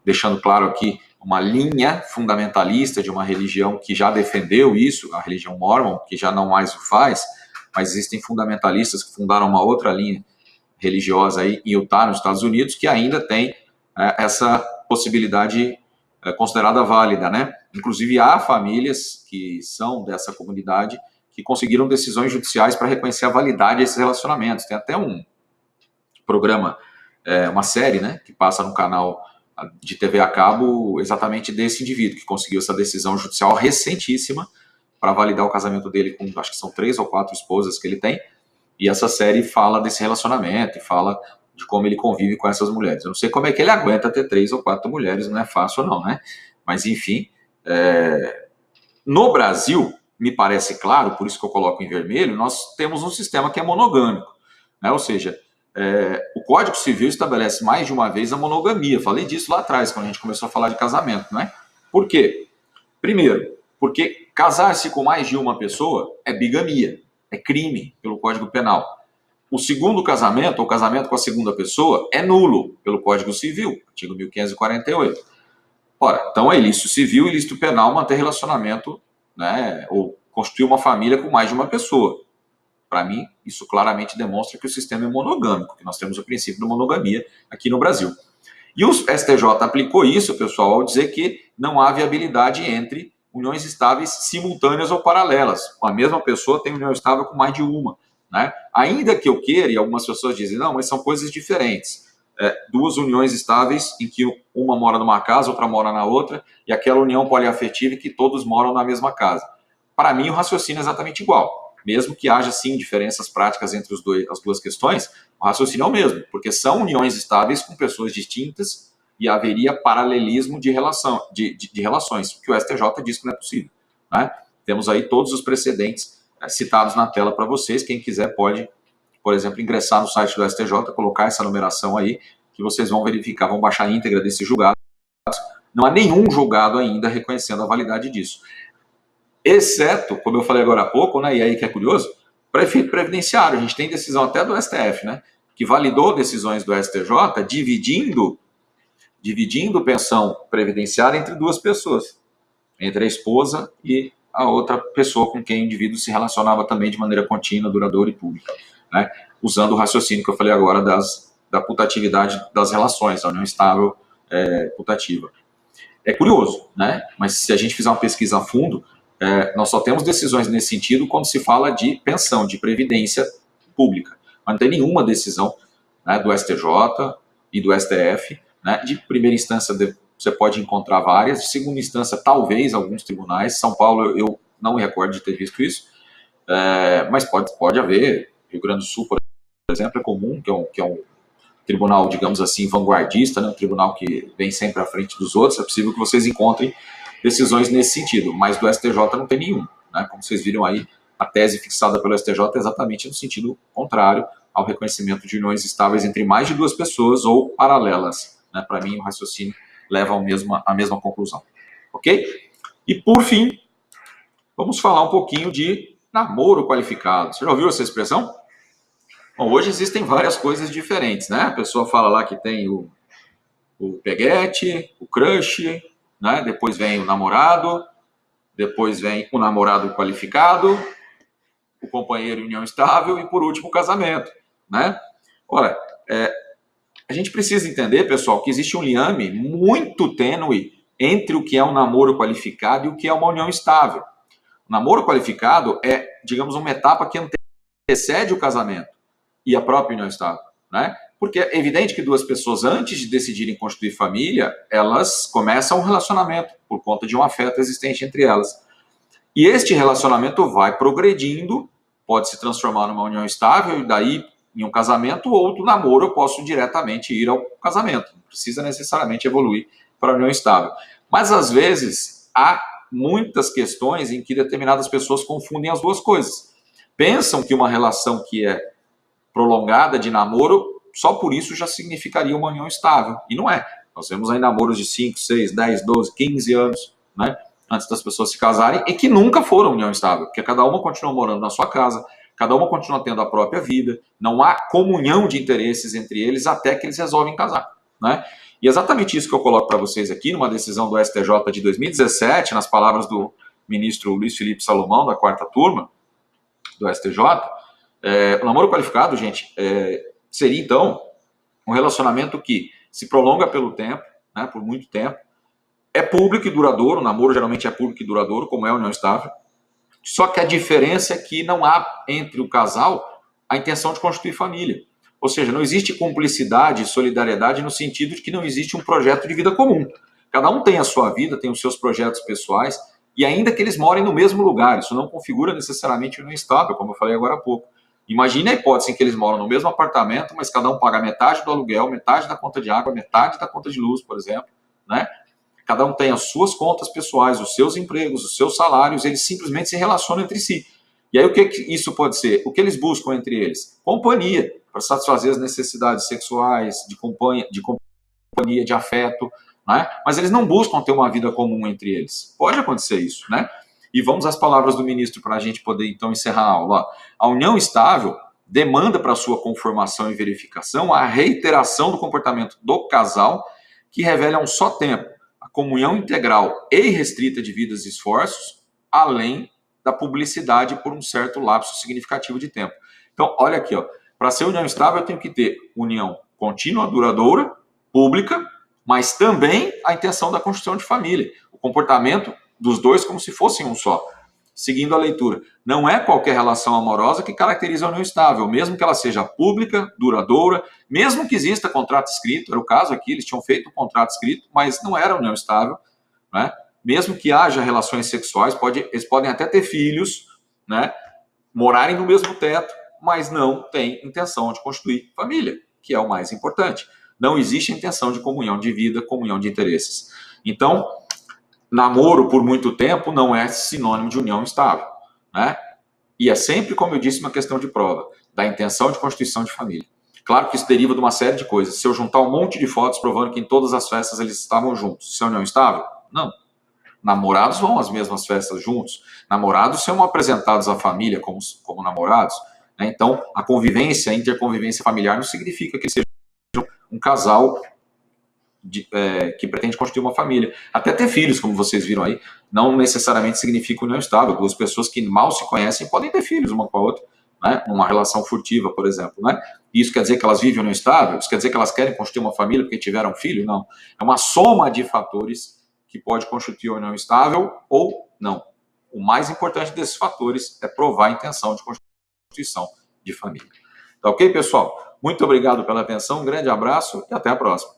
deixando claro aqui, uma linha fundamentalista de uma religião que já defendeu isso, a religião mórmon, que já não mais o faz, mas existem fundamentalistas que fundaram uma outra linha religiosa aí em Utah, nos Estados Unidos, que ainda tem essa possibilidade considerada válida, né? Inclusive há famílias que são dessa comunidade que conseguiram decisões judiciais para reconhecer a validade desses relacionamentos. Tem até um programa, uma série, né, que passa no canal de TV a cabo exatamente desse indivíduo que conseguiu essa decisão judicial recentíssima para validar o casamento dele com, acho que são 3 ou 4 esposas que ele tem, e essa série fala desse relacionamento e fala de como ele convive com essas mulheres. Eu não sei como é que ele aguenta ter 3 ou 4 mulheres, não é fácil não, né? Mas enfim, no Brasil, me parece claro, por isso que eu coloco em vermelho, nós temos um sistema que é monogâmico, né? Ou seja, o Código Civil estabelece mais de uma vez a monogamia. Falei disso lá atrás, quando a gente começou a falar de casamento, né? Por quê? Primeiro, porque casar-se com mais de uma pessoa é bigamia, é crime pelo Código Penal. O segundo casamento, ou casamento com a segunda pessoa, é nulo pelo Código Civil, artigo 1548. Ora, então é ilícito civil e ilícito penal manter relacionamento, né, ou constituir uma família com mais de uma pessoa. Para mim, isso claramente demonstra que o sistema é monogâmico, que nós temos o princípio da monogamia aqui no Brasil. E o STJ aplicou isso, pessoal, ao dizer que não há viabilidade entre uniões estáveis simultâneas ou paralelas. A mesma pessoa tem união estável com mais de uma, né? Ainda que eu queira, e algumas pessoas dizem, não, mas são coisas diferentes. Duas uniões estáveis em que uma mora numa casa, outra mora na outra, e aquela união poliafetiva em que todos moram na mesma casa. Para mim, o raciocínio é exatamente igual. Mesmo que haja, sim, diferenças práticas entre as duas questões, o raciocínio é o mesmo, porque são uniões estáveis com pessoas distintas e haveria paralelismo de relações, que o STJ diz que não é possível, né? Temos aí todos os precedentes citados na tela para vocês. Quem quiser pode, por exemplo, ingressar no site do STJ, colocar essa numeração aí, que vocês vão verificar, vão baixar a íntegra desse julgado. Não há nenhum julgado ainda reconhecendo a validade disso. Exceto, como eu falei agora há pouco, né, e aí que é curioso, para efeito previdenciário. A gente tem decisão até do STF, né, que validou decisões do STJ dividindo pensão previdenciária entre duas pessoas, entre a esposa e a outra pessoa com quem o indivíduo se relacionava também de maneira contínua, duradoura e pública, né, usando o raciocínio que eu falei agora da putatividade das relações, a união estável putativa. É curioso, né, mas se a gente fizer uma pesquisa a fundo, nós só temos decisões nesse sentido quando se fala de pensão, de previdência pública. Mas não tem nenhuma decisão, né, do STJ e do STF. Né? De primeira instância, você pode encontrar várias. De segunda instância, talvez alguns tribunais. São Paulo, eu não me recordo de ter visto isso. Mas pode haver. Rio Grande do Sul, por exemplo, é comum, que é um tribunal, digamos assim, vanguardista, né? Um tribunal que vem sempre à frente dos outros. É possível que vocês encontrem decisões nesse sentido, mas do STJ não tem nenhum, né? Como vocês viram aí, a tese fixada pelo STJ é exatamente no sentido contrário ao reconhecimento de uniões estáveis entre mais de duas pessoas ou paralelas, né? Para mim, o raciocínio leva à mesma conclusão. Ok? E, por fim, vamos falar um pouquinho de namoro qualificado. Você já ouviu essa expressão? Bom, hoje existem várias coisas diferentes, né? A pessoa fala lá que tem o peguete, o crush, né? Depois vem o namorado, depois vem o namorado qualificado, o companheiro em união estável e, por último, o casamento, né? Ora, a gente precisa entender, pessoal, que existe um liame muito tênue entre o que é um namoro qualificado e o que é uma união estável. O namoro qualificado é, digamos, uma etapa que antecede o casamento e a própria união estável, né? Porque é evidente que duas pessoas, antes de decidirem constituir família, elas começam um relacionamento por conta de um afeto existente entre elas. E este relacionamento vai progredindo, pode se transformar numa união estável, e daí em um casamento, ou do namoro eu posso diretamente ir ao casamento. Não precisa necessariamente evoluir para a união estável. Mas, às vezes, há muitas questões em que determinadas pessoas confundem as duas coisas. Pensam que uma relação que é prolongada de namoro, só por isso já significaria uma união estável. E não é. Nós vemos aí namoros de 5, 6, 10, 12, 15 anos, né, antes das pessoas se casarem, e que nunca foram união estável, porque cada uma continua morando na sua casa, cada uma continua tendo a própria vida, não há comunhão de interesses entre eles até que eles resolvem casar, né? E exatamente isso que eu coloco para vocês aqui, numa decisão do STJ de 2017, nas palavras do ministro Luiz Felipe Salomão, da 4ª turma do STJ, o namoro qualificado, gente, seria então um relacionamento que se prolonga pelo tempo, né, por muito tempo, é público e duradouro, o namoro geralmente é público e duradouro, como é a união estável, só que a diferença é que não há entre o casal a intenção de constituir família. Ou seja, não existe cumplicidade e solidariedade no sentido de que não existe um projeto de vida comum. Cada um tem a sua vida, tem os seus projetos pessoais, e ainda que eles morem no mesmo lugar, isso não configura necessariamente união estável, como eu falei agora há pouco. Imagine a hipótese em que eles moram no mesmo apartamento, mas cada um paga metade do aluguel, metade da conta de água, metade da conta de luz, por exemplo, né? Cada um tem as suas contas pessoais, os seus empregos, os seus salários, eles simplesmente se relacionam entre si. E aí o que isso pode ser? O que eles buscam entre eles? Companhia, para satisfazer as necessidades sexuais, de companhia, de afeto, né? Mas eles não buscam ter uma vida comum entre eles. Pode acontecer isso, né? E vamos às palavras do ministro para a gente poder então encerrar a aula. A união estável demanda para sua conformação e verificação a reiteração do comportamento do casal que revela a um só tempo a comunhão integral e irrestrita de vidas e esforços, além da publicidade por um certo lapso significativo de tempo. Então, olha aqui, para ser união estável eu tenho que ter união contínua, duradoura, pública, mas também a intenção da construção de família, o comportamento dos dois como se fossem um só. Seguindo a leitura, não é qualquer relação amorosa que caracteriza a união estável, mesmo que ela seja pública, duradoura, mesmo que exista contrato escrito, era o caso aqui, eles tinham feito um contrato escrito, mas não era união estável, né? Mesmo que haja relações sexuais, eles podem até ter filhos, né? Morarem no mesmo teto, mas não têm intenção de constituir família, que é o mais importante. Não existe intenção de comunhão de vida, comunhão de interesses. Então, namoro por muito tempo não é sinônimo de união estável, né? E é sempre, como eu disse, uma questão de prova, da intenção de constituição de família. Claro que isso deriva de uma série de coisas. Se eu juntar um monte de fotos provando que em todas as festas eles estavam juntos, isso é união estável? Não. Namorados vão às mesmas festas juntos. Namorados são apresentados à família como namorados, né? Então, a convivência, a interconvivência familiar não significa que eles sejam um casal que pretende constituir uma família. Até ter filhos, como vocês viram aí, não necessariamente significa união estável. Duas pessoas que mal se conhecem podem ter filhos uma com a outra, né? Uma relação furtiva, por exemplo, né? Isso quer dizer que elas vivem união estável? Isso quer dizer que elas querem constituir uma família porque tiveram filho? Não. É uma soma de fatores que pode constituir a união estável ou não. O mais importante desses fatores é provar a intenção de constituição de família. Tá ok, pessoal? Muito obrigado pela atenção, um grande abraço e até a próxima.